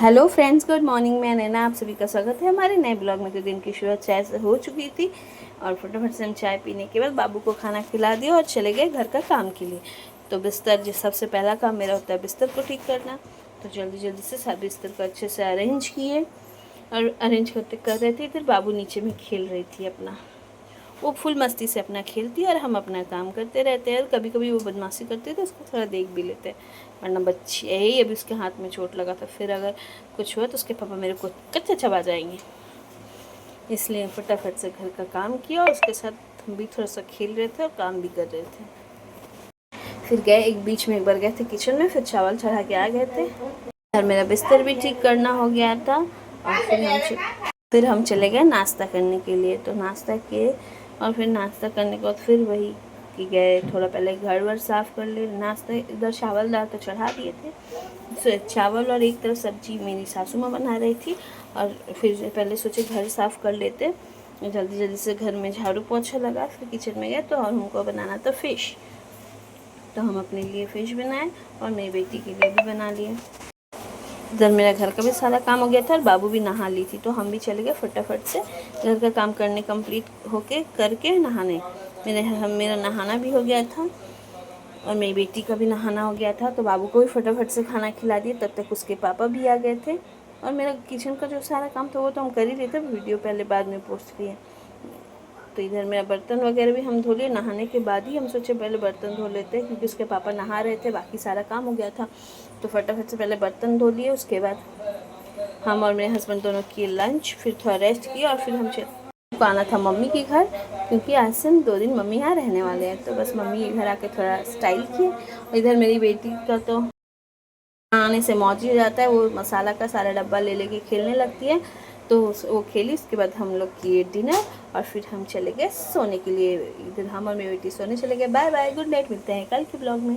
Hello friends, good morning. मैं नैना, आप सभी का स्वागत है हमारे नए ब्लॉग में। तो दिन की शुरुआत चाय से हो चुकी थी और फटाफट से हम चाय पीने के बाद बाबू को खाना खिला दिया और चले गए घर का काम के लिए। तो बिस्तर, जो सबसे पहला काम मेरा होता है बिस्तर को ठीक करना, तो जल्दी जल्दी से सब बिस्तर को अच्छे से अरेंज किए और अरेंज करते कर रहे थे। इधर बाबू नीचे में खेल रही थी अपना, वो फुल मस्ती से अपना खेलती है और हम अपना काम करते रहते हैं। और कभी कभी वो बदमाशी करती है तो उसको थोड़ा देख भी लेते हैं, वरना बच्ची यही। अभी उसके हाथ में चोट लगा था, फिर अगर कुछ हुआ तो उसके पापा मेरे को कच्चा चबा जाएंगे, इसलिए फटाफट से घर का काम किया और उसके साथ हम भी थोड़ा सा खेल रहे थे और काम भी कर रहे थे। फिर गए बीच में एक बार गए थे किचन में, फिर चावल चढ़ा के आ गए थे और मेरा बिस्तर भी ठीक करना हो गया था। और फिर हम चले गए नाश्ता करने के लिए। तो नाश्ता किए और फिर नाश्ता करने के बाद फिर वही कि गए, थोड़ा पहले घर वर साफ़ कर ले। नाश्ता इधर चावल दाल तो चढ़ा दिए थे, चावल और एक तरफ सब्जी मेरी सासू माँ बना रही थी। और फिर पहले सोचे घर साफ़ कर लेते, जल्दी जल्दी से घर में झाड़ू पोछा लगा। फिर किचन में गए तो और हमको बनाना था फ़िश, तो हम अपने लिए फ़िश बनाए और मेरी बेटी के लिए भी बना लिए। इधर मेरा घर का भी सारा काम हो गया था और बाबू भी नहा ली थी, तो हम भी चले गए फटाफट से घर का काम करने, कंप्लीट होके करके नहाने। मेरा नहाना भी हो गया था और मेरी बेटी का भी नहाना हो गया था। तो बाबू को भी फटाफट से खाना खिला दिए, तब तक उसके पापा भी आ गए थे। और मेरा किचन का जो सारा काम था वो तो हम कर ही रहे थे, वीडियो पहले बाद में पोस्ट किए। तो इधर मेरा बर्तन वगैरह भी हम धो लिए, नहाने के बाद ही हम सोचे पहले बर्तन धो लेते हैं, क्योंकि उसके पापा नहा रहे थे, बाकी सारा काम हो गया था। तो फटाफट से पहले बर्तन धो लिए, उसके बाद हम और मेरे हस्बैंड दोनों किए लंच, फिर थोड़ा रेस्ट किया और फिर हम को आना था मम्मी के घर, क्योंकि आज से हम 2 दिन मम्मी यहाँ रहने वाले हैं। तो बस मम्मी के घर आके थोड़ा स्टाइल किए। और इधर मेरी बेटी का तो आने से मौज ही हो जाता है, वो मसाला का सारा डब्बा ले लेके खेलने लगती है। तो वो खेली, उसके बाद हम लोग किए डिनर और फिर हम चले गए सोने के लिए। इधर हम और मेरी बेटी सोने चले गए। बाय बाय, गुड नाइट, मिलते हैं कल के ब्लॉग में।